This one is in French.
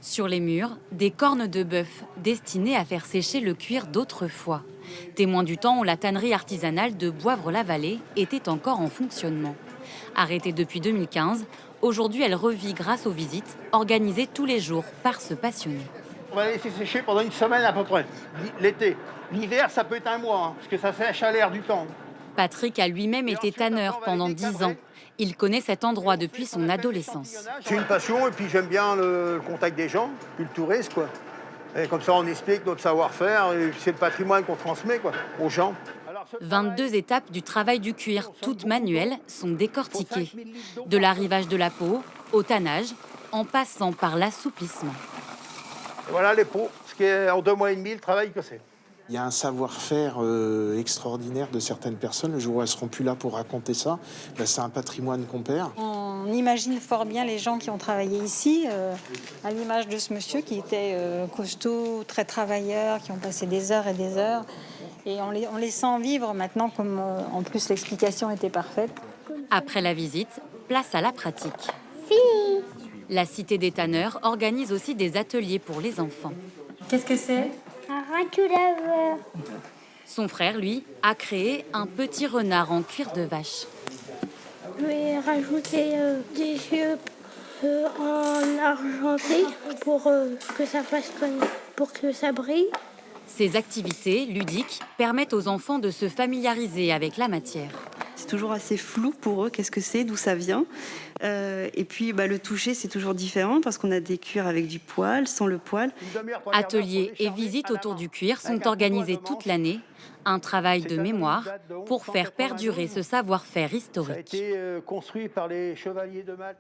Sur les murs, des cornes de bœuf destinées à faire sécher le cuir d'autrefois. Témoin du temps où la tannerie artisanale de Boivre-la-Vallée était encore en fonctionnement. Arrêtée depuis 2015, aujourd'hui elle revit grâce aux visites organisées tous les jours par ce passionné. On va laisser sécher pendant une semaine à peu près, l'été. L'hiver, ça peut être un mois, parce que ça sèche à l'air du temps. Patrick a lui-même Et été ensuite, après, tanneur on va pendant les 10 ans. décabrer. Il connaît cet endroit Et depuis ensuite, son on appelle adolescence. l'échantillonnage. C'est une passion, et puis j'aime bien le contact des gens, puis le tourisme, quoi. Et comme ça, on explique notre savoir-faire, et c'est le patrimoine qu'on transmet, quoi, aux gens. Alors, ce 22 travail, étapes du travail du cuir, toutes manuelles, sont décortiquées. faut 5000 litres d'eau De par l'arrivage de la peau au tannage, en passant par l'assouplissement. Voilà les pots, ce qui est en 2 mois et demi le travail que c'est. Il y a un savoir-faire extraordinaire de certaines personnes. Le jour où elles seront plus là pour raconter ça, c'est un patrimoine qu'on perd. On imagine fort bien les gens qui ont travaillé ici, à l'image de ce monsieur qui était costaud, très travailleur, qui ont passé des heures et des heures. Et on les sent vivre maintenant, comme en plus l'explication était parfaite. Après la visite, place à la pratique. La Cité des Tanneurs organise aussi des ateliers pour les enfants. Qu'est-ce que c'est? Un raveur. Son frère, lui, a créé un petit renard en cuir de vache. Je vais rajouter des yeux en argenté pour que ça fasse pour que ça brille. Ces activités ludiques permettent aux enfants de se familiariser avec la matière. C'est toujours assez flou pour eux, qu'est-ce que c'est, d'où ça vient. Et puis le toucher, c'est toujours différent parce qu'on a des cuirs avec du poil, sans le poil. Ateliers et visites autour du cuir sont organisés toute l'année. Un travail de mémoire pour faire perdurer ce savoir-faire Ça a historique. été construit par les chevaliers de Malte.